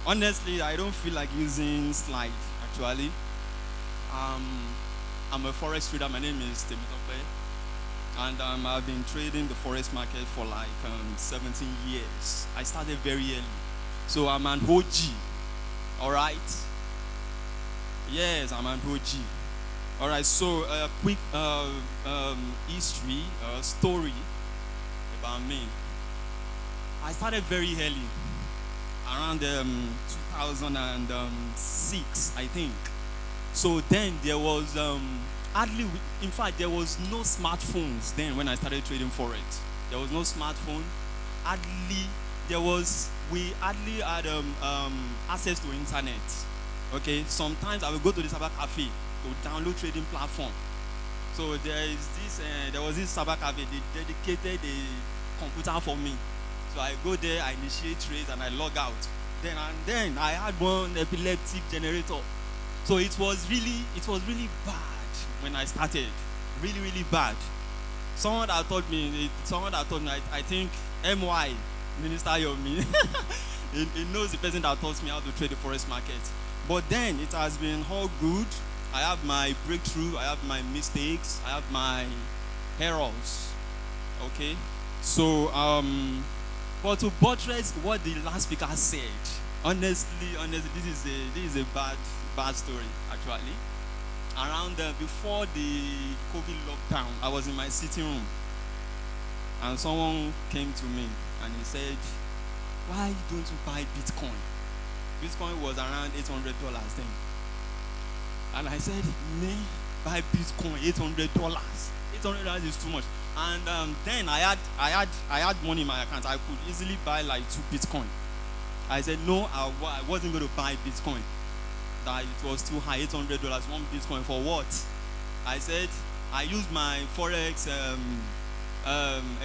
Honestly, I don't feel like using slide, actually. Um, I'm a forex trader. My name is Temitope. And I've been trading the forex market for like 17 years. I started very early. So I'm an OG, all right? Yes, I'm an OG. All right, so a quick history, story about me. I started very early, around 2006, I think. So then there was hardly, in fact, there was no smartphones then when I started trading forex. There was no smartphone. Hardly, we hardly had access to internet. Okay, sometimes I would go to the cyber cafe to download trading platform. So there was this cyber cafe. They dedicated a computer for me. So I go there, I initiate trades, and I log out. Then I had one epileptic generator. So it was really bad when I started. Really, really bad. Someone that taught me, I think MY, Minister Yomi, he knows the person that taught me how to trade the forex market. But then it has been all good. I have my breakthrough, I have my mistakes, I have my errors. Okay? So, but to buttress what the last speaker said, honestly, this is a bad story actually. Around before the COVID lockdown, I was in my sitting room, and someone came to me and he said, "Why don't you buy Bitcoin?" Bitcoin was around $800 then, and I said, "Me buy Bitcoin $800? $800 is too much." And then I had money in my account. I could easily buy like 2 Bitcoin. I said no, I wasn't going to buy Bitcoin. That it was too high, $800, 1 Bitcoin for what? I said I used my forex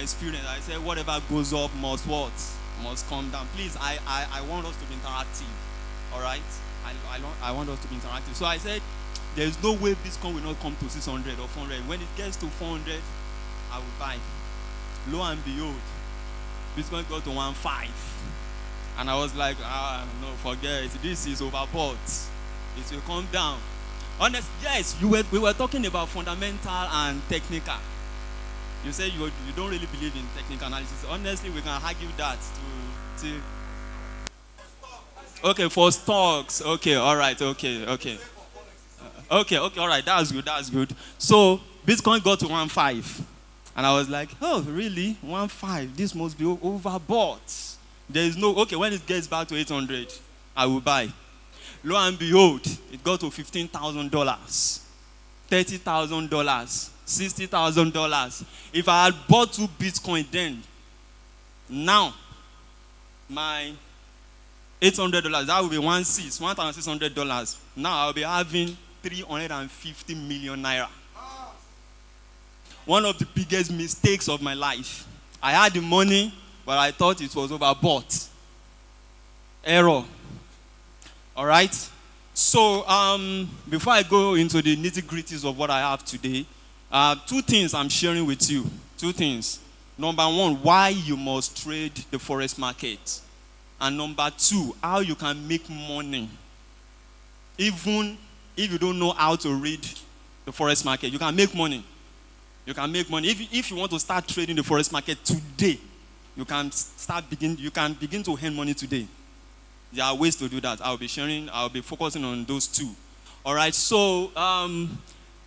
experience. I said whatever goes up must what? Must come down. Please, I want us to be interactive. All right? I want us to be interactive. So I said there's no way Bitcoin will not come to 600 or 400. When it gets to 400, I will buy. Lo and behold, Bitcoin got to 1.5. And I was like, no, forget it. This is overbought. It will come down. Honest, yes, we were talking about fundamental and technical. You said you don't really believe in technical analysis. Honestly, we can argue that to okay, for stocks. Okay, all right, okay. Okay, all right, that's good. So Bitcoin got to 1.5. And I was like, oh, really? 1.5? This must be overbought. There is no, okay, when it gets back to 800, I will buy. Lo and behold, it got to $15,000, $30,000, $60,000. If I had bought 2 Bitcoin then, now, my $800, that would be $1,600. Now I'll be having 350 million naira. One of the biggest mistakes of my life. I had the money, but I thought it was overbought. Error. All right? So, before I go into the nitty-gritties of what I have today, 2 things I'm sharing with you. 2 things. Number 1, why you must trade the forex market. And number 2, how you can make money. Even if you don't know how to read the forex market, you can make money. You can make money. If you want to start trading the forex market today, you can begin to earn money today. There are ways to do that. I'll be focusing on those 2. All right, so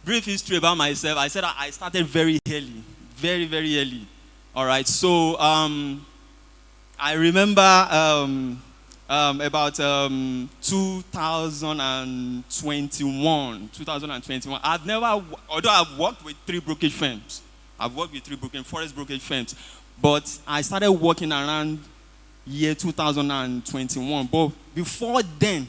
brief history about myself. I said I started very early, very, very early. All right, so I remember about 2021. Although I've worked with 3 brokerage firms. I've worked with 3 forex brokerage firms. But I started working around year 2021. But before then,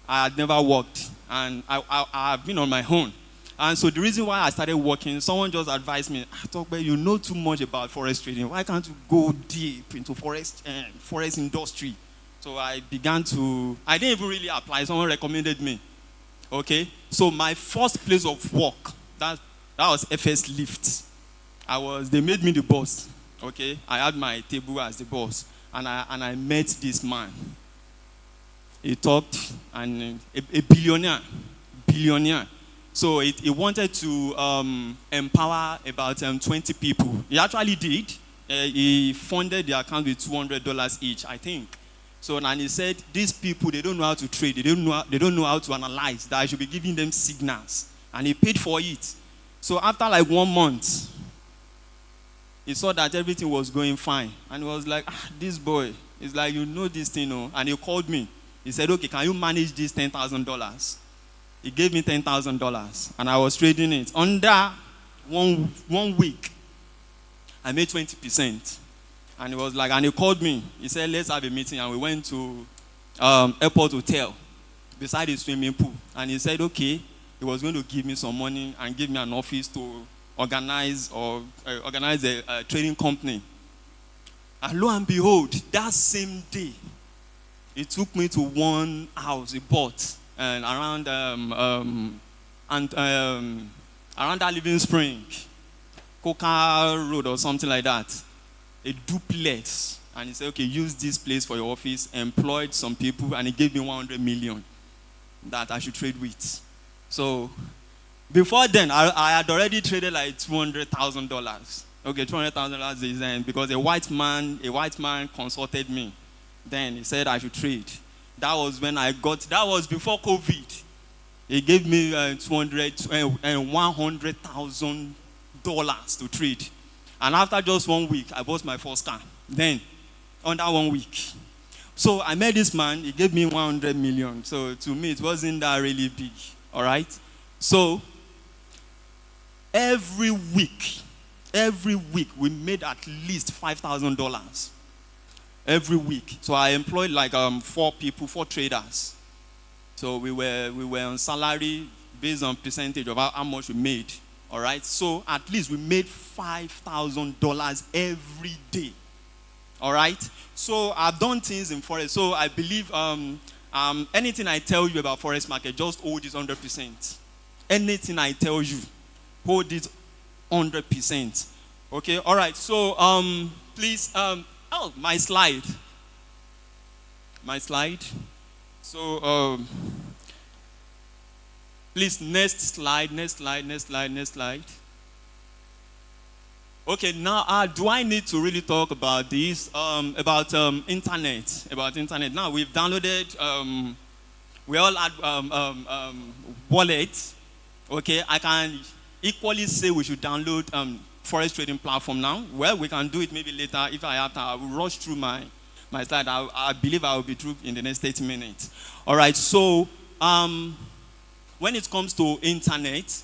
I had never worked. And I've been on my own. And so the reason why I started working, someone just advised me, Tokbe, you know too much about forex trading. Why can't you go deep into forex industry? So I didn't even really apply. Someone recommended me. Okay? So my first place of work, that was FS Lift. They made me the boss. Okay? I had my table as the boss. And I met this man. he talked, and a billionaire. So he wanted to empower about 20 people. He actually did. He funded the account with $200 each, I think. So and he said, these people, they don't know how to trade. They don't know how to analyze. That I should be giving them signals. And he paid for it. So after like 1 month, he saw that everything was going fine. And he was like, this boy, it's like, you know this thing, no? And he called me. He said, okay, can you manage this $10,000? He gave me $10,000. And I was trading it. Under one week, I made 20%. And he was like, and he called me. He said, let's have a meeting. And we went to airport hotel beside the swimming pool. And he said, okay, he was going to give me some money and give me an office to organize a trading company. And lo and behold, that same day, he took me to one house he bought and around that Living Spring, Coca Road or something like that, a duplex. And he said, okay, use this place for your office. Employed some people, and he gave me 100 million that I should trade with. So before then, I had already traded like $200,000. Okay, $200,000 is because a white man consulted me. Then he said I should trade. That was when that was before COVID. He gave me $100,000 to trade. And after just 1 week, I bought my first car. Then, under 1 week. So I met this man, he gave me 100 million. So to me, it wasn't that really big. All right? So, every week, we made at least $5,000. Every week. So I employed like 4 traders. So we were on salary based on percentage of how much we made. All right. So at least we made $5,000 every day. All right. So I've done things in Forex. So I believe anything I tell you about Forex market, just hold it 100%. Anything I tell you, hold it 100%. Okay. All right. So please my slide. So, please, next slide. Okay, now, do I need to really talk about this? About internet. Now, we've downloaded, we all had wallet. Okay, I can equally say we should download Forex trading platform now. Well, we can do it maybe later. If I have time, I will rush through my slide. I believe I will be through in the next 30 minutes. All right, so when it comes to internet,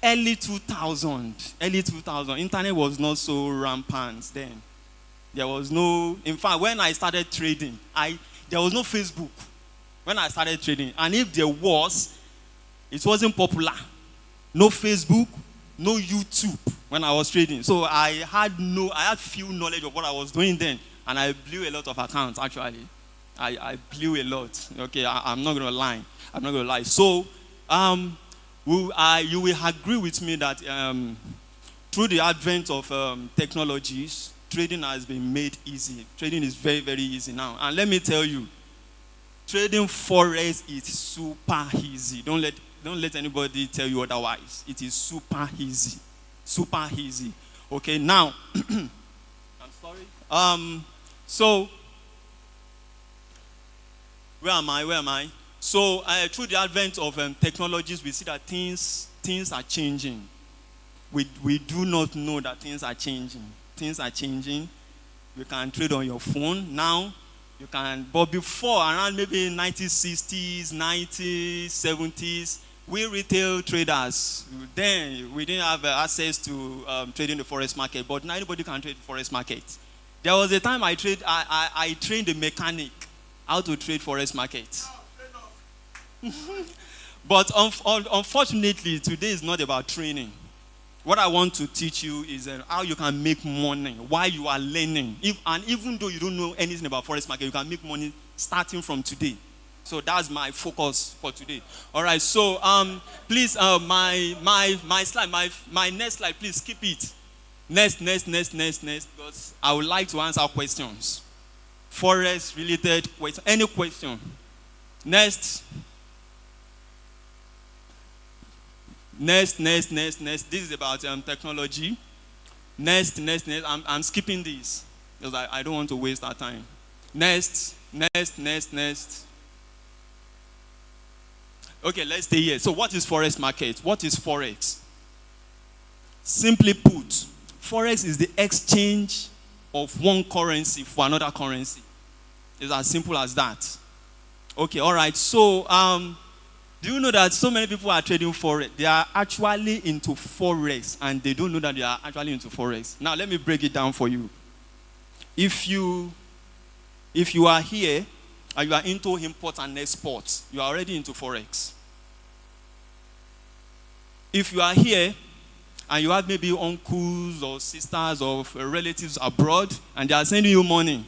early 2000, internet was not so rampant then. There was no, in fact, when I started trading, there was no Facebook when I started trading. And if there was, it wasn't popular. No Facebook, no YouTube when I was trading. So I had few knowledge of what I was doing then. And I blew a lot of accounts, actually. I blew a lot. Okay, I'm not going to lie. So you will agree with me that through the advent of technologies, trading has been made easy. Trading is very, very easy now. And let me tell you, trading Forex is super easy. Don't let anybody tell you otherwise. It is super easy. Super easy. Okay, now, I'm sorry. So, where am I? So, through the advent of technologies, we see that things are changing. We do not know that things are changing. Things are changing. You can trade on your phone now. You can, but before, around maybe 1960s, 1970s, we retail traders, then we didn't have access to trading the Forex market, but now anybody can trade the Forex market. There was a time I trained a mechanic how to trade Forex market. But unfortunately, today is not about training. What I want to teach you is how you can make money while you are learning. And even though you don't know anything about Forex market, you can make money starting from today. So that's my focus for today. All right. So please, my slide, my next slide, please keep it. Next. Because I would like to answer questions. Forex related question. Any question? Next. Next. This is about technology. Next. I'm skipping this because I don't want to waste our time. Next. Okay, let's stay here. So what is Forex market? What is Forex? Simply put, Forex is the exchange of one currency for another currency. It's as simple as that. Okay, all right. So, do you know that so many people are trading Forex? They are actually into Forex and they don't know that they are actually into Forex. Now, let me break it down for you. If you are here and you are into import and export, you are already into Forex. If you are here and you have maybe uncles or sisters or relatives abroad and they are sending you money,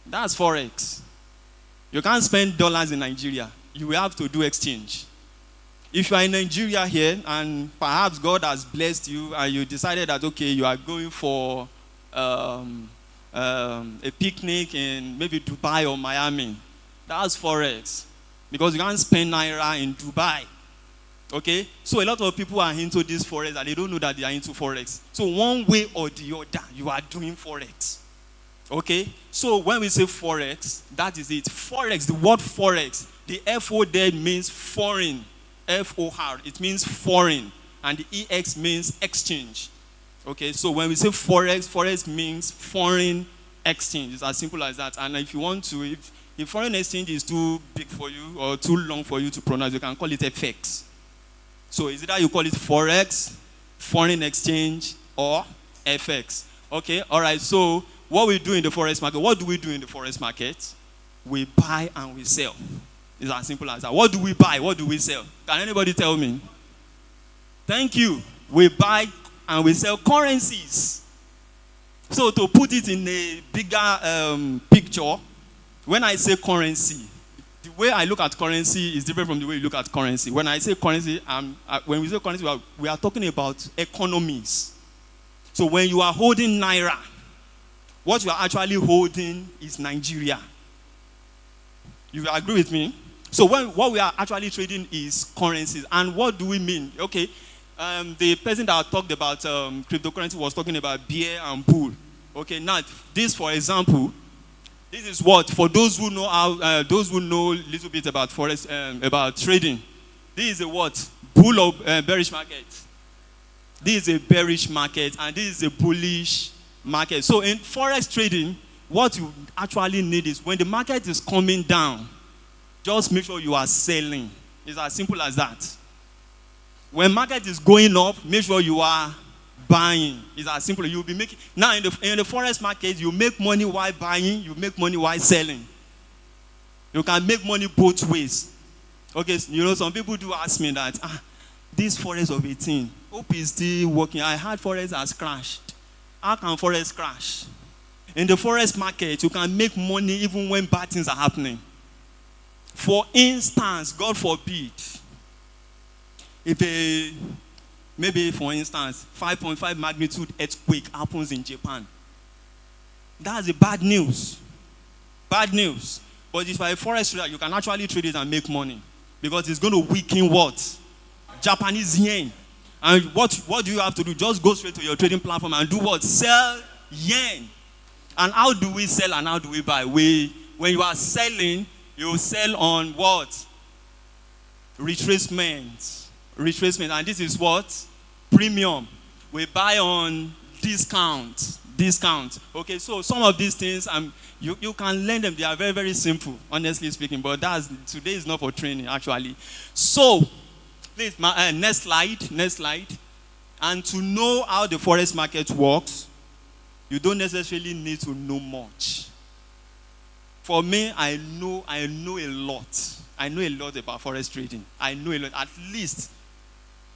that's Forex. You can't spend dollars in Nigeria. You will have to do exchange. If you are in Nigeria here and perhaps God has blessed you and you decided that, okay, you are going for a picnic in maybe Dubai or Miami, that's Forex. Because you can't spend Naira in Dubai. Okay? So a lot of people are into this Forex and they don't know that they are into Forex. So one way or the other, you are doing Forex. Okay? So when we say Forex, that is it. Forex, the word Forex, the F-O there means foreign. F-O-R, it means foreign. And the E-X means exchange. Okay? So when we say Forex, Forex means foreign exchange. It's as simple as that. And if you want to, if foreign exchange is too big for you or too long for you to pronounce, you can call it FX. So is it that you call it Forex, foreign exchange, or FX? Okay, all right. So what we do in the Forex market, what do we do in the Forex market? We buy and we sell. It's as simple as that. What do we buy? What do we sell? Can anybody tell me? Thank you. We buy and we sell currencies. So to put it in a bigger picture, when I say currency, the way I look at currency is different from the way you look at currency. When I say currency, when we say currency, we are talking about economies. So when you are holding Naira, what you are actually holding is Nigeria. You agree with me? So what we are actually trading is currencies. And what do we mean? Okay, the person that talked about cryptocurrency was talking about bear and bull. Okay, now this, for example, this is what, for those who know how, those who know a little bit about Forex, about trading. This is a what? Bull or bearish market. This is a bearish market and this is a bullish market. So in Forex trading, what you actually need is when the market is coming down, just make sure you are selling. It's as simple as that. When market is going up, make sure you are buying. It's as simple. You'll be making now in the Forex market, you make money while buying, you make money while selling. You can make money both ways. Okay, you know, some people do ask me that this Forex of 18, hope is still working. I heard Forex has crashed. How can Forex crash? In the Forex market, you can make money even when bad things are happening. For instance, God forbid, if maybe for instance, 5.5 magnitude earthquake happens in Japan, that's a bad news. Bad news. But if you are a Forex trader, you can actually trade it and make money. Because it's going to weaken what? Japanese yen. And what do you have to do? Just go straight to your trading platform and do what? Sell yen. And how do we sell and how do we buy? When you are selling, you sell on what? Retracement. Retracement. And this is what? Premium. We buy on discount. Discount. Okay, so some of these things, you can learn them. They are very, very simple, honestly speaking. But today is not for training, actually. So, please, next slide. Next slide. And to know how the Forex market works, you don't necessarily need to know much. For me, I know a lot. I know a lot about Forex trading. I know a lot. At least,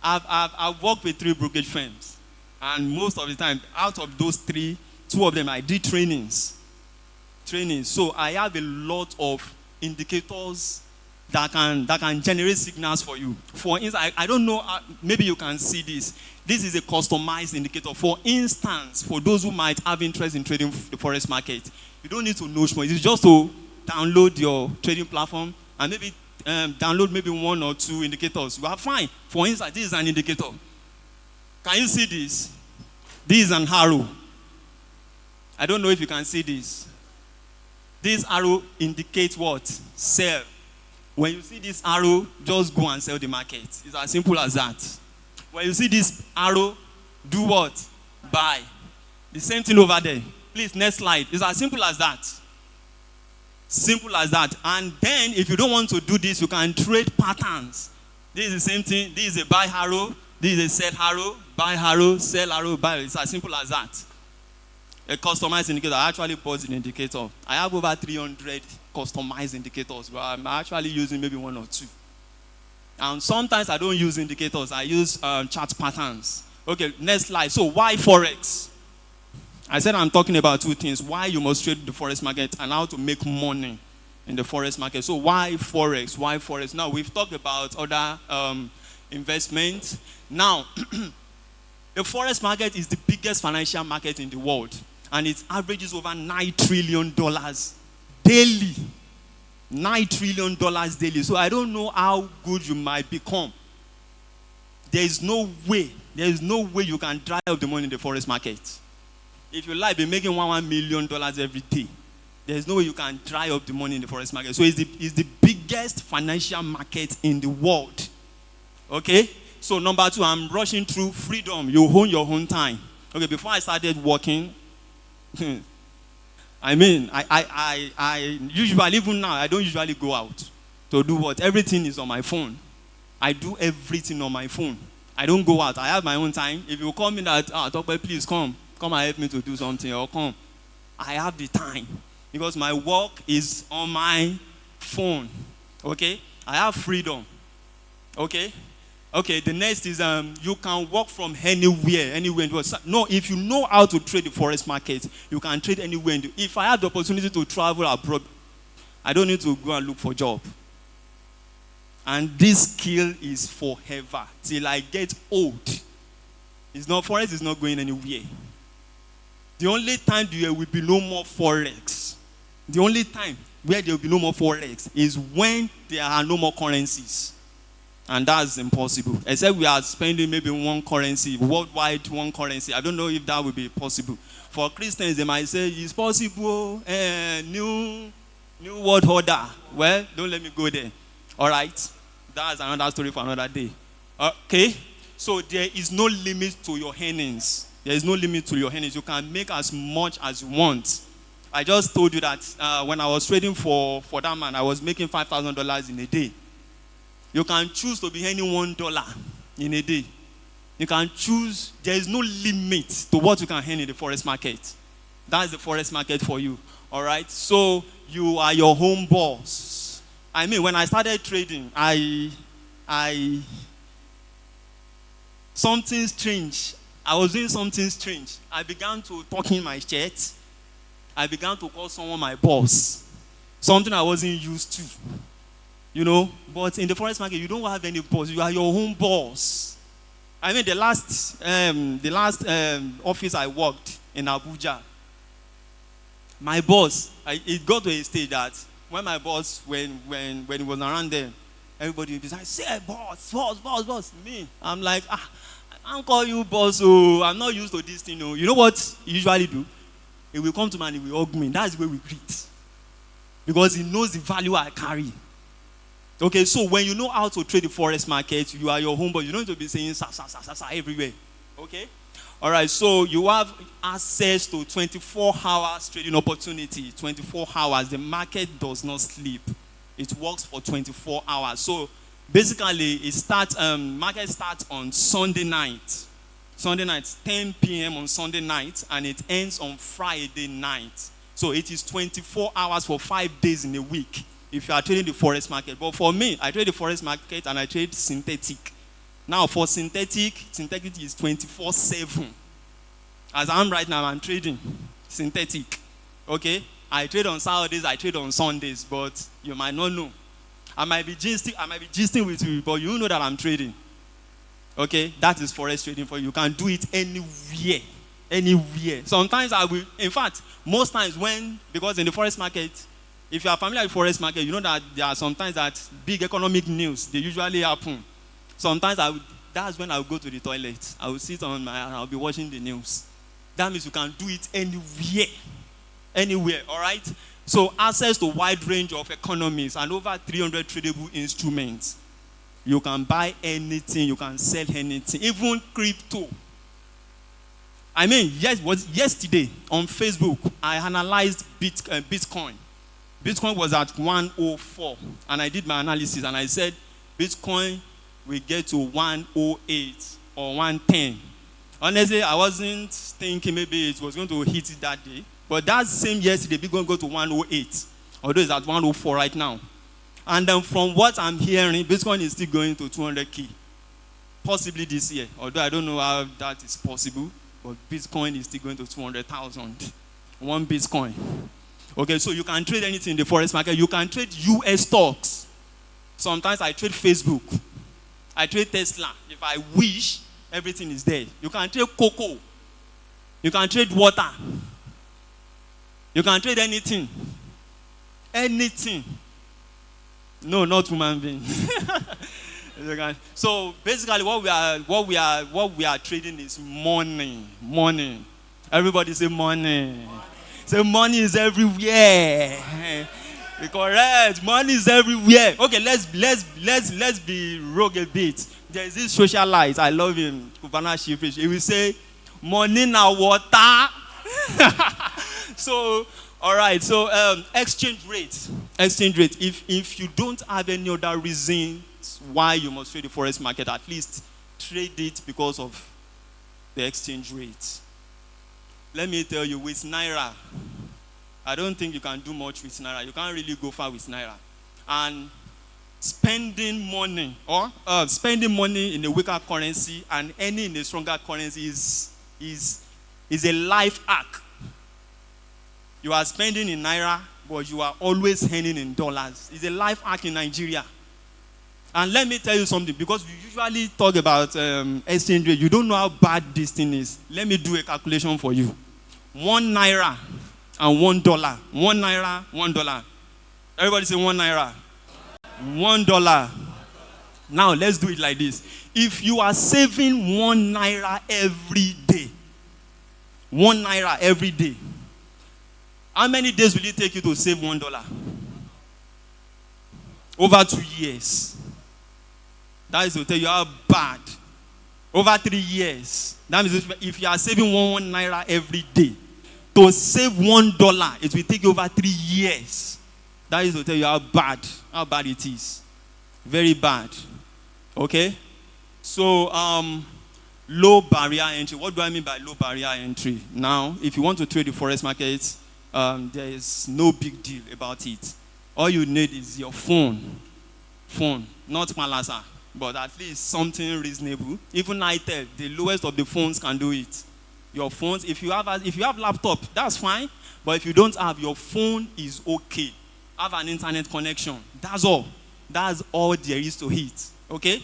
I've worked with 3 brokerage firms. And most of the time, out of those 3, 2 of them, I did trainings. So I have a lot of indicators that can generate signals for you. For instance, I don't know, maybe you can see this. This is a customized indicator. For instance, for those who might have interest in trading the forex market, you don't need to know much. It's just to download your trading platform and maybe download maybe 1 or 2 indicators. You are fine. For instance, this is an indicator. Can you see this? This is an arrow. I don't know if you can see this. This arrow indicates what? Sell. When you see this arrow, just go and sell the market. It's as simple as that. When you see this arrow, do what? Buy. The same thing over there. Please, next slide. It's as simple as that. Simple as that. And then, if you don't want to do this, you can trade patterns. This is the same thing. This is a buy arrow. This is a sell arrow. Buy arrow, sell arrow, buy. It's as simple as that. A customized indicator. I actually bought an indicator. I have over 300 customized indicators, but I'm actually using maybe 1 or 2. And sometimes I don't use indicators. I use chart patterns. Okay, next slide. So why Forex? I said I'm talking about 2 things. Why you must trade the forex market and how to make money in the forex market. So why Forex? Why Forex? Now, we've talked about other investments. Now, the forex market is the biggest financial market in the world. And it averages over $9 trillion daily. $9 trillion daily. So I don't know how good you might become. There is no way you can dry up the money in the forex market. If you like, be making $1 million every day. There's no way you can dry up the money in the forex market. So it's the biggest financial market in the world. Okay? So number 2, I'm rushing through freedom. You own your own time. Okay, before I started working, I mean, I usually, even now, I don't usually go out to do what? Everything is on my phone. I do everything on my phone. I don't go out. I have my own time. If you call me that, Doctor, please come and help me to do something, or come. I have the time because my work is on my phone. Okay? I have freedom. Okay? Okay, the next is you can work from anywhere in the world. No, if you know how to trade the forex market, you can trade anywhere. If I have the opportunity to travel abroad, I don't need to go and look for a job. And this skill is forever till I get old. Forex is not going anywhere. The only time there will be no more forex, the only time where there will be no more forex is when there are no more currencies. And that's impossible. Except we are spending maybe one currency, worldwide one currency. I don't know if that will be possible. For Christians, they might say, it's possible, new world order. Well, don't let me go there. All right? That's another story for another day. Okay? So there is no limit to your earnings. There is no limit to your earnings. You can make as much as you want. I just told you that when I was trading for that man, I was making $5,000 in a day. You can choose to be earning $1 in a day. You can choose. There is no limit to what you can earn in the forex market. That's the forex market for you. All right? So you are your home boss. I mean, when I started trading, something strange. I was doing something strange. I began to talk in my chat. I began to call someone my boss. Something I wasn't used to. You know, but in the forex market, you don't have any boss. You are your own boss. I mean, the last office I worked in Abuja, my boss, it got to a stage that when my boss, when he was around there, everybody would be like, say, boss, me. I'm like, I can't call you boss, so I'm not used to this thing. You know what he usually do? He will come to me and he will hug me. That's the way we greet. Because he knows the value I carry. Okay, so when you know how to trade the forex market, you are your home, but you don't need to be saying sa everywhere. Okay? All right, so you have access to 24 hours trading opportunity. 24 hours. The market does not sleep. It works for 24 hours. So basically, market starts on Sunday night. Sunday night, 10 p.m. on Sunday night, and it ends on Friday night. So it is 24 hours for 5 days in a week. If you are trading the forex market. But for me, I trade the forex market and I trade synthetic. Now, for synthetic is 24/7. As I'm right now, I'm trading synthetic. Okay? I trade on Saturdays, I trade on Sundays, but you might not know. I might be gisting with you, but you know that I'm trading. Okay, that is forex trading for you. You can do it anywhere. Anywhere. Sometimes I will, in fact, most times because in the forex market, if you are familiar with forex market, you know that there are sometimes that big economic news, they usually happen. Sometimes that's when I will go to the toilet. I will sit and I'll be watching the news. That means you can do it anywhere. Anywhere, all right? So access to wide range of economies and over 300 tradable instruments. You can buy anything, you can sell anything, even crypto. I mean, yesterday on Facebook, I analyzed Bitcoin. Bitcoin was at 104, and I did my analysis, and I said Bitcoin will get to 108 or 110. Honestly, I wasn't thinking maybe it was going to hit it that day, but that same yesterday, Bitcoin go to 108, although it's at 104 right now. And then from what I'm hearing, Bitcoin is still going to 200K, possibly this year. Although I don't know how that is possible, but Bitcoin is still going to 200,000. One Bitcoin. Okay, so you can trade anything in the forex market. You can trade US stocks. Sometimes I trade Facebook. I trade Tesla. If I wish, everything is there. You can trade cocoa. You can trade water. You can trade anything. Anything. No, not human being. So basically, what we are trading is money. Money. Everybody say money. Say money is everywhere. Correct. Money is everywhere. Okay, let's be rogue a bit. There is this socialite. I love him. Kubana Shifish. He will say, money na water. So. All right, so exchange rate. Exchange rate. If you don't have any other reasons why you must trade the forex market, at least trade it because of the exchange rate. Let me tell you, with Naira, I don't think you can do much with Naira. You can't really go far with Naira. And spending money in a weaker currency and earning in a stronger currency is a life hack. You are spending in Naira, but you are always earning in dollars. It's a life hack in Nigeria. And let me tell you something, because we usually talk about exchange rate. You don't know how bad this thing is. Let me do a calculation for you. 1 Naira and $1. 1 Naira, $1. Everybody say 1 Naira. $1. Now, let's do it like this. If you are saving 1 Naira every day, 1 Naira every day, how many days will it take you to save $1? Over 2 years. That is to tell you how bad. Over 3 years. That means if you are saving 1 Naira every day, to save $1, it will take you over 3 years. That is to tell you how bad it is. Very bad. Okay? So, low barrier entry. What do I mean by low barrier entry? Now, if you want to trade the forex market, there is no big deal about it. All you need is your phone. Phone, not Malasa, but at least something reasonable. Even ITEL, the lowest of the phones can do it. Your phones, if you have laptop, that's fine. But if you don't have, your phone is okay. Have an internet connection. That's all. That's all there is to it. Okay?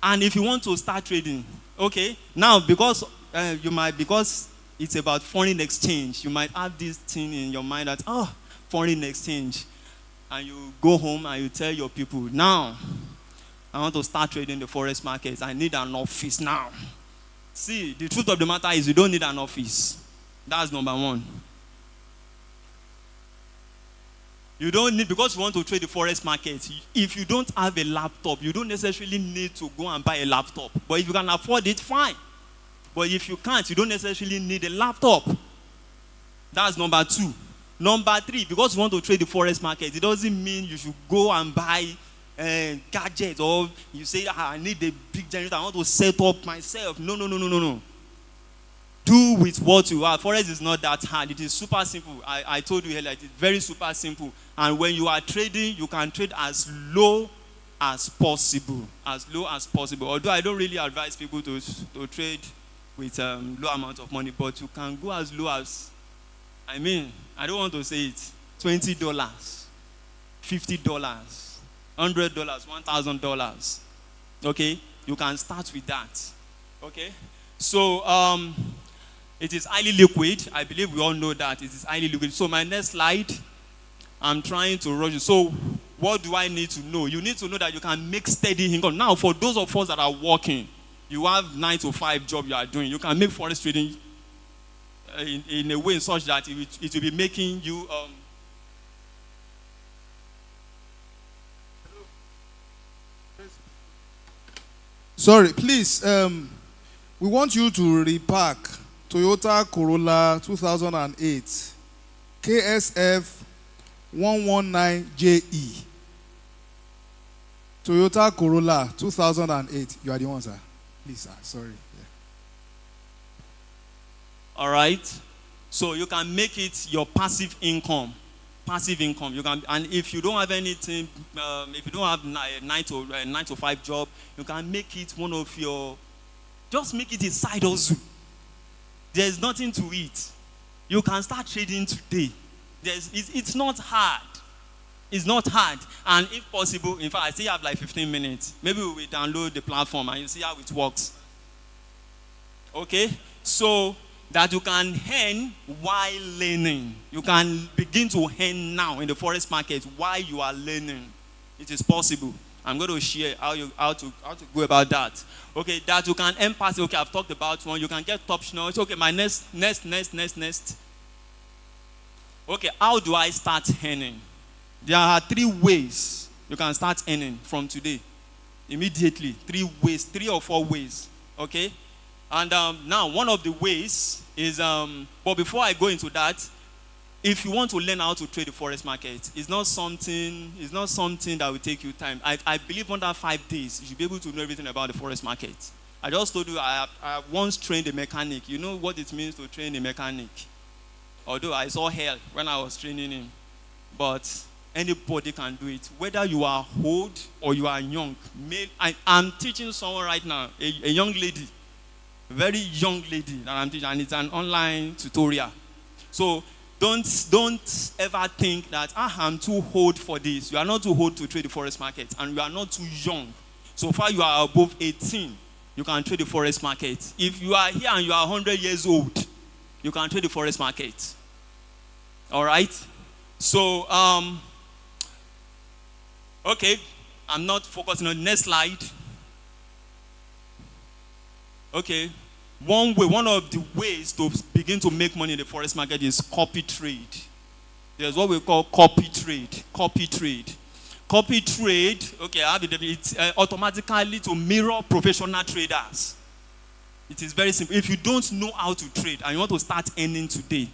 And if you want to start trading, okay? Now, because it's about foreign exchange, you might have this thing in your mind that, foreign exchange. And you go home and you tell your people, now, I want to start trading the forex market. I need an office now. See, the truth of the matter is you don't need an office. That's number one. You don't need, because you want to trade the forex market, if you don't have a laptop, you don't necessarily need to go and buy a laptop. But if you can afford it, fine. But if you can't, you don't necessarily need a laptop. That's number two. Number three, because you want to trade the forex market, it doesn't mean you should go and buy gadgets, or you say, I need a big generator, I want to set up myself. No. Do with what you have. Forex is not that hard. It is super simple. I told you earlier, it is very super simple. And when you are trading, you can trade as low as possible. As low as possible. Although I don't really advise people to trade with low amount of money, but you can go as low as, I don't want to say it, $20, $50, $100, $1,000. Okay, you can start with that. Okay, so it is highly liquid. I believe we all know that it is highly liquid. So my next slide, I'm trying to rush you. So what do I need to know? You need to know that you can make steady income. Now, for those of us that are working, you have 9 to 5 job you are doing. You can make forex trading in a way such that it will be making you Sorry, please. We want you to repack Toyota Corolla 2008 KSF 119JE. Toyota Corolla 2008. You are the one, sir. Please, sir. Sorry. Yeah. All right. So you can make it your passive income. Passive income. You can, and if you don't have anything, if you don't have a 9 to 5 job, you can make it one of your. Just make it a side hustle. There's nothing to it. You can start trading today. It's not hard. It's not hard. And if possible, in fact, I still have like 15 minutes. Maybe we will download the platform and you see how it works. Okay? So that you can earn while learning. You can begin to earn now in the forex market while you are learning. It is possible. I'm going to share how to go about that. Okay, that you can earn passive. Okay, I've talked about one. You can get top notch. Okay, my next. Okay, how do I start earning? There are 3 ways you can start earning from today. Immediately. 3 ways, 3 or 4 ways. Okay? And now, one of the ways is, but before I go into that, if you want to learn how to trade the forex market, it's not something that will take you time. I believe under 5 days, you should be able to know everything about the forex market. I just told you I once trained a mechanic. You know what it means to train a mechanic? Although I saw hell when I was training him. But anybody can do it. Whether you are old or you are young. I'm teaching someone right now, a young lady. A very young lady that I'm teaching. And it's an online tutorial. So don't ever think that I'm too old for this. You are not too old to trade the forex market. And you are not too young. So far you are above 18. You can trade the forex market. If you are here and you are 100 years old, you can trade the forex market. All right? So, okay, I'm not focusing on the next slide. Okay, one of the ways to begin to make money in the forex market is copy trade. There's what we call copy trade. Copy trade. Copy trade, okay, it's automatically to mirror professional traders. It is very simple. If you don't know how to trade and you want to start earning today,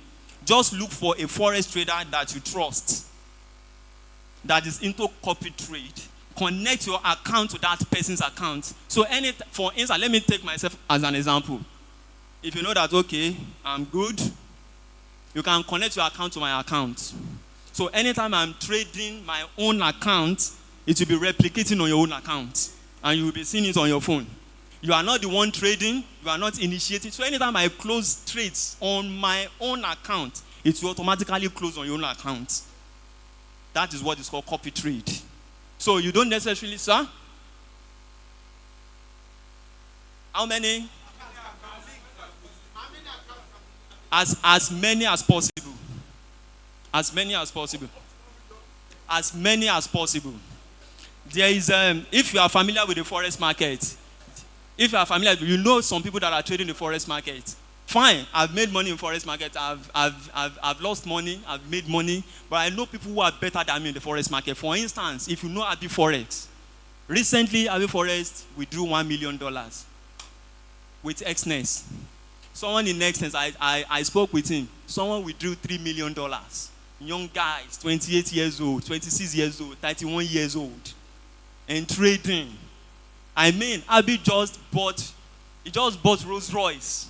just look for a forex trader that you trust, that is into copy trade. Connect your account to that person's account. So, for instance, let me take myself as an example. If you know that, okay, I'm good, you can connect your account to my account. So, anytime I'm trading my own account, it will be replicating on your own account. And you will be seeing it on your phone. You are not the one trading. You are not initiating. So anytime I close trades on my own account, it will automatically close on your own account. That is what is called copy trade. So you don't necessarily, sir? How many? As many as possible. As many as possible. As many as possible. There is, if you are familiar with the forex market, if you are familiar, you know some people that are trading the forex market. Fine, I've made money in forex market. I've lost money. I've made money. But I know people who are better than me in the forex market. For instance, if you know Abi Forex, recently Abi Forex withdrew $1 million with XNES. Someone in XNES, I spoke with him. Someone withdrew $3 million. Young guys, 28 years old, 26 years old, 31 years old, and trading. I mean, Abi just bought Rolls Royce.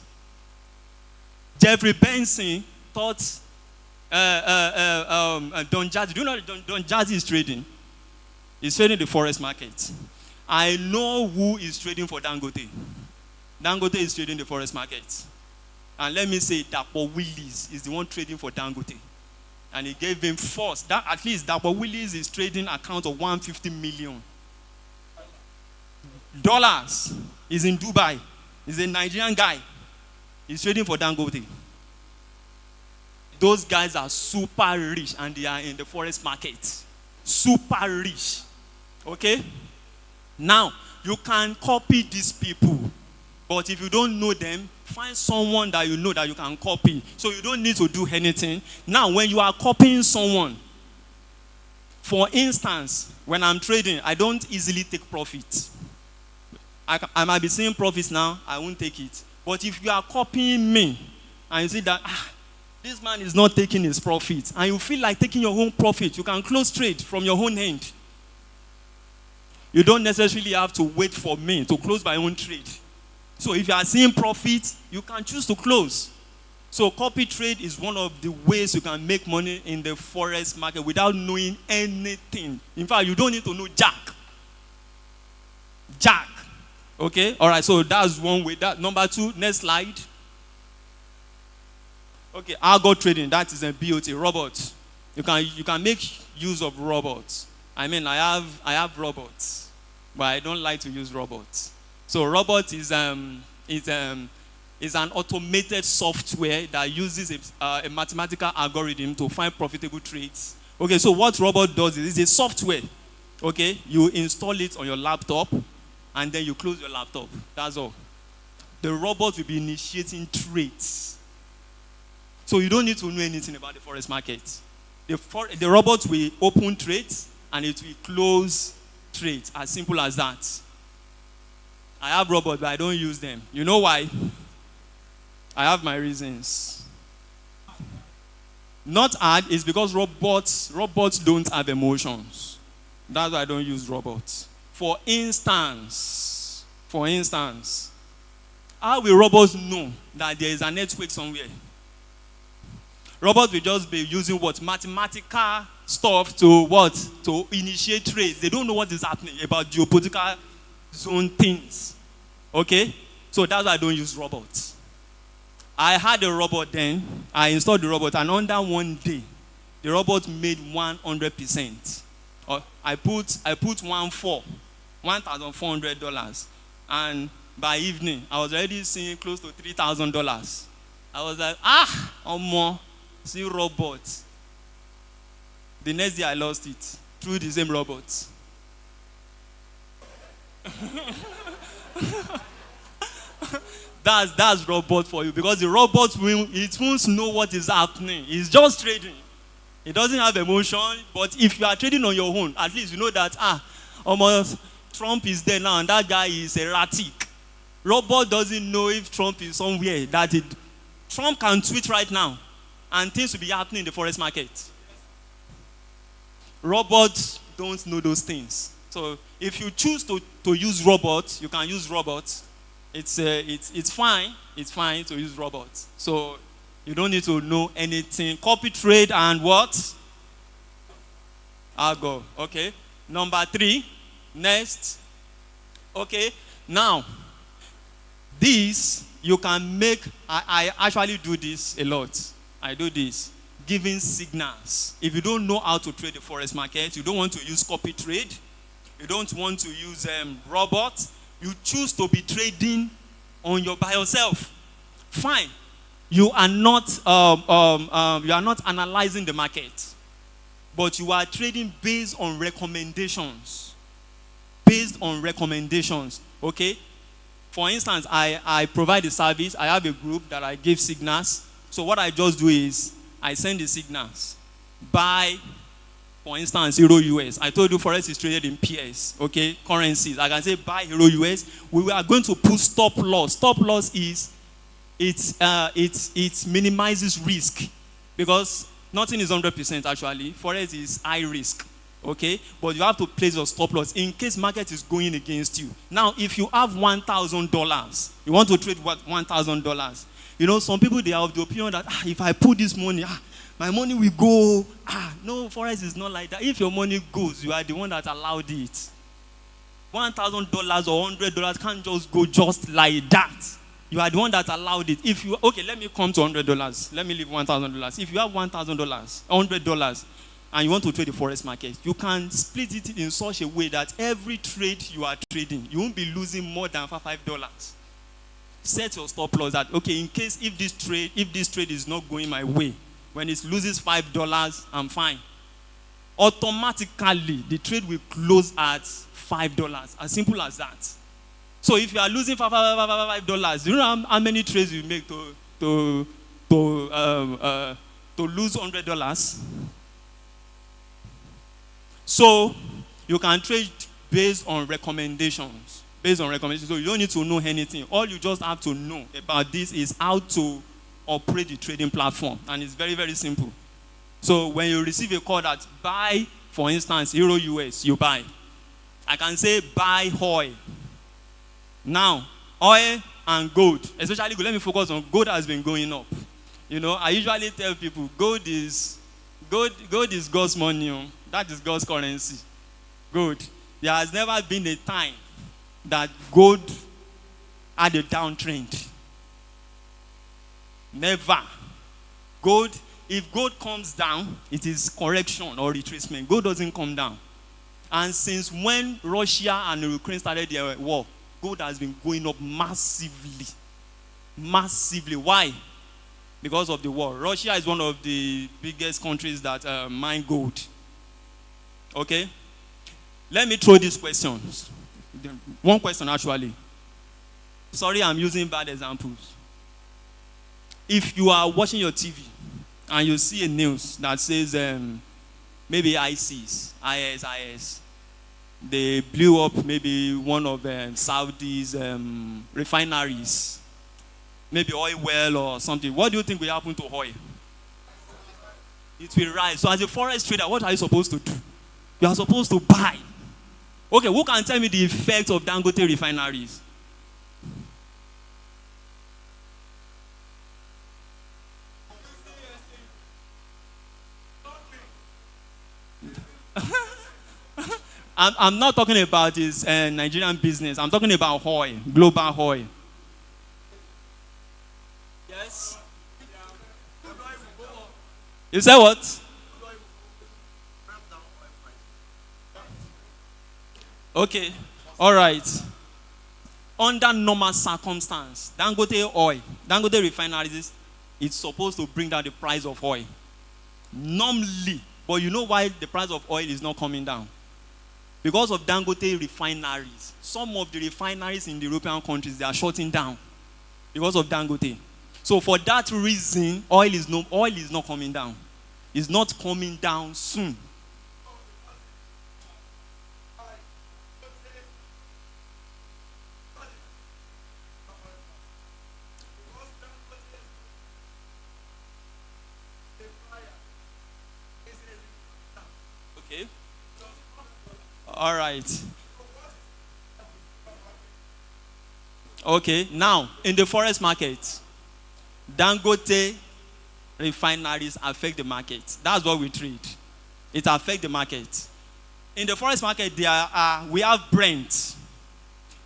Jeffrey Benson thought Don Jazzy. Do you know Don Jazzy is trading? He's trading the forex market. I know who is trading for Dangote. Dangote is trading the forex market. And let me say that Paul Willis is the one trading for Dangote. And he gave him first. That at least Dapper Willis is trading account of $150 million. He's in Dubai. He's a Nigerian guy. He's trading for Dangote. Those guys are super rich and they are in the forex market. Super rich. Okay? Now, you can copy these people. But if you don't know them, find someone that you know that you can copy. So you don't need to do anything. Now, when you are copying someone, for instance, when I'm trading, I don't easily take profit. I might be seeing profits now, I won't take it. But if you are copying me, and you see that, this man is not taking his profit, and you feel like taking your own profit, you can close trade from your own hand. You don't necessarily have to wait for me to close my own trade. So if you are seeing profit, you can choose to close. So copy trade is one of the ways you can make money in the forex market without knowing anything. In fact, you don't need to know jack. Okay? All right, so that's one way. That number two, next slide. Okay, algo trading, that is a BOT, robots. You can make use of robots. I mean, I have robots, but I don't like to use robots. So robot is an automated software that uses a mathematical algorithm to find profitable trades. Okay, so what robot does is it's a software. Okay, you install it on your laptop, and then you close your laptop. That's all. The robot will be initiating trades. So you don't need to know anything about the forex market. The robot will open trades and it will close trades. As simple as that. I have robots, but I don't use them. You know why? I have my reasons. Not hard is because robots don't have emotions. That's why I don't use robots. For instance, how will robots know that there is an earthquake somewhere? Robots will just be using what? Mathematical stuff to initiate trades. They don't know what is happening about geopolitical zone things. Okay? So that's why I don't use robots. I had a robot then. I installed the robot, and under one day, the robot made 100%. I put $1,400, and by evening, I was already seeing close to $3,000. I was like, more. See robots. The next day I lost it through the same robot. That's robot for you, because the robot won't know what is happening. It's just trading. It doesn't have emotion. But if you are trading on your own, at least you know that almost Trump is there now and that guy is erratic. Robot doesn't know if Trump is somewhere. Trump can tweet right now, and things will be happening in the forex market. Robots don't know those things. So if you choose to use robots, you can use robots. It's fine. It's fine to use robots. So you don't need to know anything. Copy trade and what? Algo. Okay. Number 3. Next. Okay. Now, this you can make. I actually do this a lot. I do this, giving signals. If you don't know how to trade the forex market, you don't want to use copy trade, you don't want to use robots, you choose to be trading by yourself. Fine. You are not analyzing the market, but you are trading based on recommendations. Okay. For instance, I provide a service. I have a group that I give signals. So what I just do is I send the signals. Buy, for instance, Euro US. I told you forex is traded in pairs, okay? Currencies. I can say buy Euro US. We are going to put stop loss. Stop loss is it minimizes risk, because nothing is 100% actually. Forex is high risk, okay? But you have to place your stop loss in case market is going against you. Now, if you have $1,000, you want to trade what? $1,000. You know, some people, they have the opinion that if I put this money, my money will go. No, forex is not like that. If your money goes, you are the one that allowed it. $1,000 or $100 can't just go just like that. You are the one that allowed it. If you okay, let me come to $100. Let me leave $1,000. If you have $1,000, $100, and you want to trade the forex market, you can split it in such a way that every trade you are trading, you won't be losing more than $5. Set your stop loss that okay, in case if this trade is not going my way, when it loses $5, I'm fine. Automatically, the trade will close at $5. As simple as that. So if you are losing $5, you know how many trades you make to lose $100? So you can trade based on recommendations. So you don't need to know anything. All you just have to know about this is how to operate the trading platform. And it's very, very simple. So when you receive a call that buy, for instance, Euro US, you buy. I can say buy oil. Now, oil and gold, especially gold, let me focus on gold has been going up. You know, I usually tell people gold is God's money. That is God's currency. Gold. There has never been a time that gold had a downtrend. Never. Gold, if gold comes down, it is correction or retracement. Gold doesn't come down. And since when Russia and Ukraine started their war, gold has been going up massively. Massively. Why? Because of the war. Russia is one of the biggest countries that mine gold. Okay? Let me throw these questions. One question actually. Sorry, I'm using bad examples. If you are watching your TV and you see a news that says maybe IS, they blew up maybe one of Saudi's refineries, maybe oil well or something. What do you think will happen to oil? It will rise. So as a forex trader, what are you supposed to do? You are supposed to buy. Okay, who can tell me the effect of Dangote refineries? I'm not talking about this Nigerian business. I'm talking about oil, global oil. Yes? You said what? Okay, all right. Under normal circumstance, Dangote refineries, it's supposed to bring down the price of oil. Normally, but you know why the price of oil is not coming down? Because of Dangote refineries. Some of the refineries in the European countries, they are shutting down because of Dangote. So for that reason, oil is not coming down. It's not coming down soon. Okay. All right. Okay. Now, in the forex market, Dangote refineries affect the market. That's what we trade. It affects the market. In the forex market, we have Brent.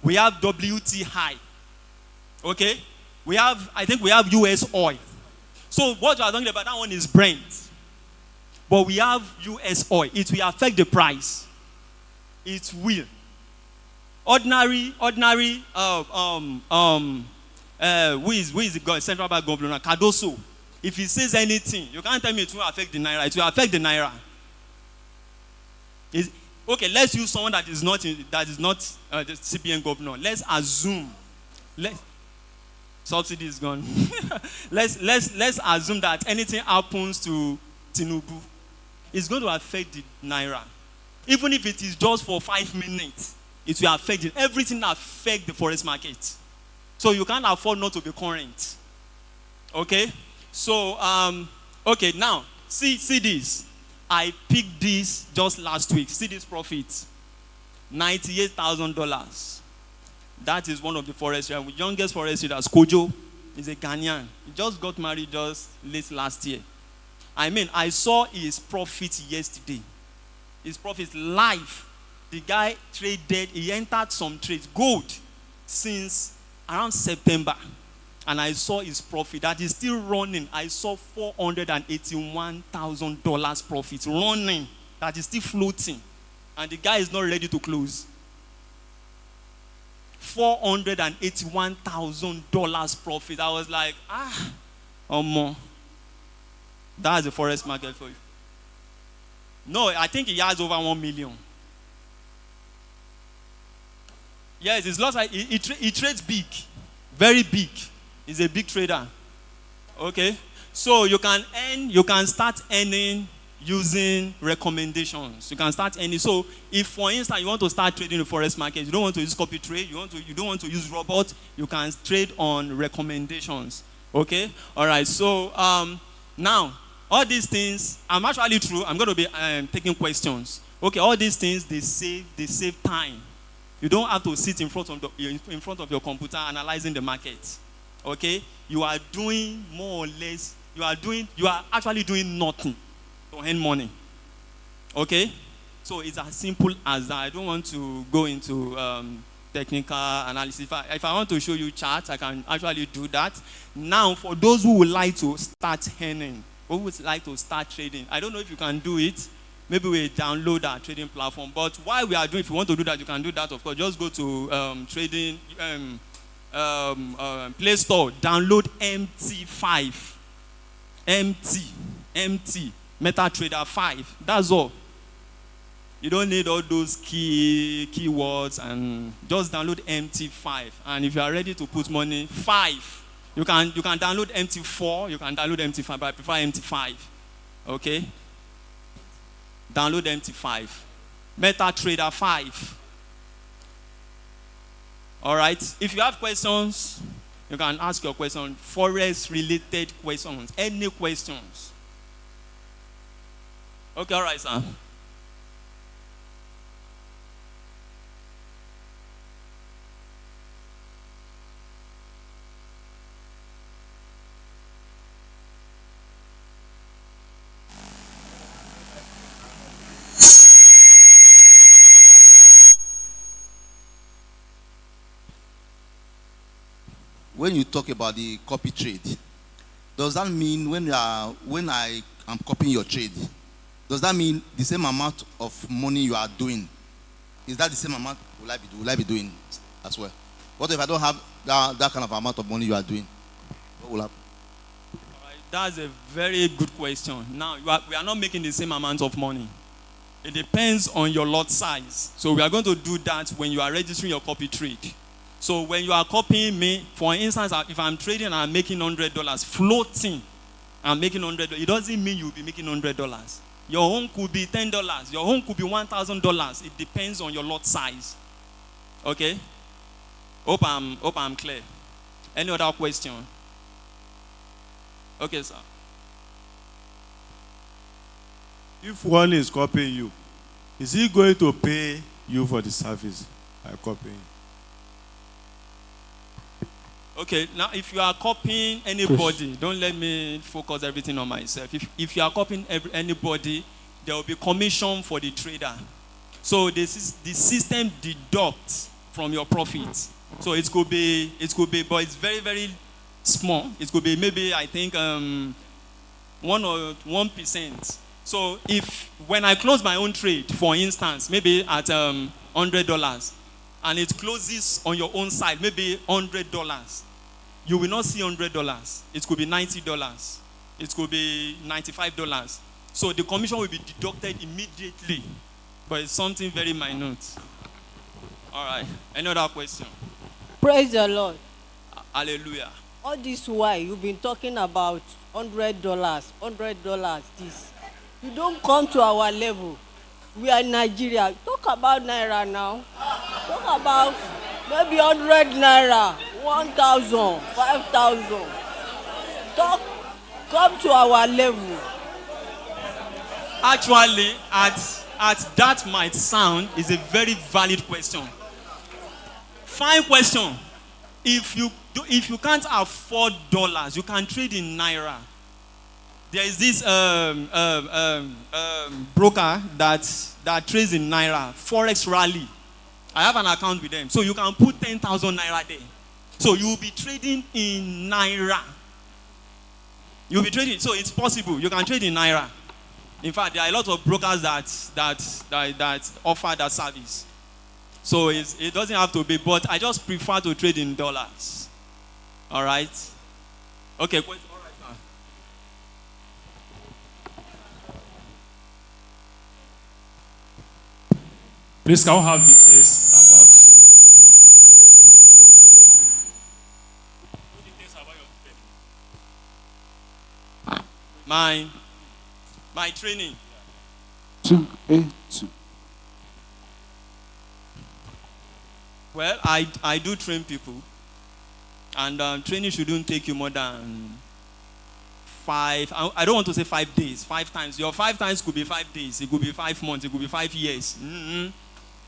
We have WTI. Okay? I think we have US oil. So what we are talking about, that one is Brent. But we have US oil. It will affect the price. It will. Ordinary, who is the central bank governor? Cardoso. If he says anything, you can't tell me it will affect the naira. It will affect the naira. Okay, let's use someone that is not the CBN governor. Let's assume. Subsidy is gone. let's assume that anything happens to Tinubu, it's going to affect the naira. Even if it is just for 5 minutes, it will affect it. Everything affects the forex market. So you can't afford not to be current. Okay? So, okay, now, see this. I picked this just last week. See this profit. $98,000. That is one of the forex traders. Youngest forex trader, Kojo, is a Ghanaian. He just got married just late last year. I mean, I saw his profit yesterday. His profit live. The guy traded, he entered some trades, gold, since around September. and I saw his profit that is still running. I saw $481,000 profit running that is still floating, and the guy is not ready to close. $481,000 profit. I was like, more. That's the forex market for you. No, I think he has over 1 million. Yes, it's lots like he trades big, very big. He's a big trader. Okay, so you can start earning using recommendations. You can start earning. So if, for instance, you want to start trading the forex market, you don't want to use copy trade, you don't want to use robot, you can trade on recommendations. Okay, all right. So now all these things, I'm going to be taking questions. Okay, all these things they save time. You don't have to sit in front of your computer analyzing the market. Okay, you are doing more or less. You are actually doing nothing to earn money. Okay, so it's as simple as that. I don't want to go into technical analysis. If I want to show you charts, I can actually do that. Now, for those who would like to start earning, who would like to start trading, I don't know if you can do it. Maybe we download our trading platform. But while we are doing, if you want to do that, you can do that. Of course, just go to trading Play Store, download MT5, MT MetaTrader 5. That's all. You don't need all those keywords, and just download MT5. And if you are ready to put money, 5. You can download MT4. You can download MT5, but I prefer MT5. Okay. Download MT5. MetaTrader 5. All right. If you have questions, you can ask your question. Forex related questions. Any questions? Okay, all right, sir. When you talk about the copy trade, does that mean when I am copying your trade, does that mean the same amount of money you are doing? Is that the same amount will I be doing as well? What if I don't have that kind of amount of money you are doing? What will happen? All right, that's a very good question. Now, we are not making the same amount of money. It depends on your lot size. So we are going to do that when you are registering your copy trade. So when you are copying me, for instance, if I'm trading and I'm making $100, floating, I'm making $100, it doesn't mean you'll be making $100. Your own could be $10. Your own could be $1,000. It depends on your lot size. Okay? Hope I'm clear. Any other question? Okay, sir. If one is copying you, is he going to pay you for the service by copying? Okay, now if you are copying anybody, don't let me focus everything on myself. If you are copying anybody, there will be commission for the trader. So the system deducts from your profits. So it could be, but it's very, very small. It could be maybe, I think, 1 or 1%. So when I close my own trade, for instance, maybe at $100, and it closes on your own side, maybe $100, you will not see $100. It could be $90. It could be $95. So the commission will be deducted immediately, but it's something very minute. All right. Any other question? Praise the Lord. Hallelujah. All this while you've been talking about $100, this. You don't come to our level. We are in Nigeria. Talk about Naira now. Talk about maybe 100 Naira, 1,000, 5,000. Come to our level. Actually, at that might sound is a very valid question. Fine question. If you can't afford dollars, you can trade in Naira. There is this broker that trades in Naira, FOREX Rally. I have an account with them. So you can put 10,000 Naira there. So you will be trading in Naira. You'll be trading, so it's possible. You can trade in Naira. In fact, there are a lot of brokers that offer that service. So it doesn't have to be, but I just prefer to trade in dollars. All right? Okay, all right, sir. Please, can we have details about my training? 282. Well, I do train people, and training shouldn't take you more than 5. I don't want to say 5 days. 5 times. Your 5 times could be 5 days. It could be 5 months. It could be 5 years.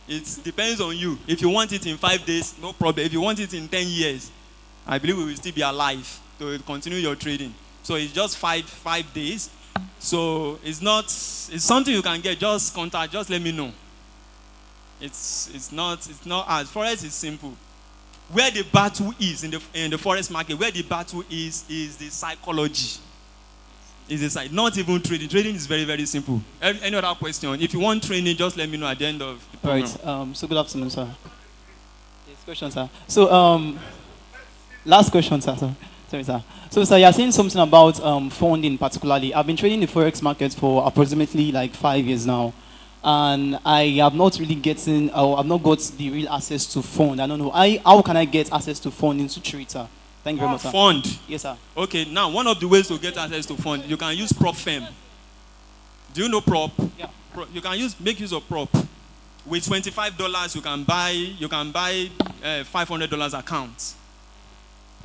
It depends on you. If you want it in 5 days, no problem. If you want it in 10 years, I believe we will still be alive to continue your trading. So it's just 5 days. So it's something you can get. Just contact. Just let me know. It's not hard. Forex is simple. Where the battle is in the forex market, where the battle is the psychology. Is the not even trading. Trading is very, very simple. Any other question? If you want training, just let me know at the end of the program. All right. So good afternoon, sir. Yes, question, sir. So last question, sir. Sorry, sir. So, sir, you're saying something about funding particularly. I've been trading the forex market for approximately like 5 years now. And I have not really I've not got the real access to fund. I don't know. How can I get access to fund into trade, sir? Thank you very much, sir. Fund? Yes, sir. Okay, now one of the ways to get access to fund, you can use prop firm. Do you know prop? Yeah. You can make use of prop. With $25, you can buy $500 account.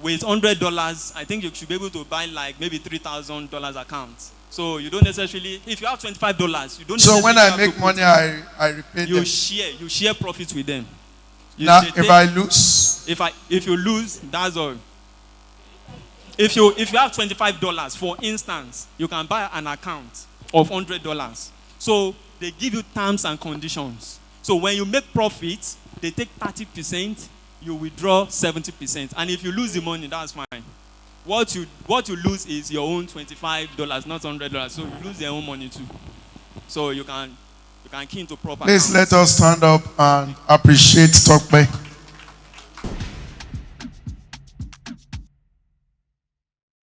With $100, I think you should be able to buy like maybe $3,000 account. So you don't necessarily, if you have $25, you don't. So when I make money, I repay them. You share profits with them. Now, if I lose, if you lose, that's all. If you have $25, for instance, you can buy an account of $100. So they give you terms and conditions. So when you make profits, they take 30%, you withdraw 70%, and if you lose the money, that's fine. What you lose is your own $25, not $100. So you lose your own money too. So you can key into proper. Please let us stand up and appreciate Tokpe.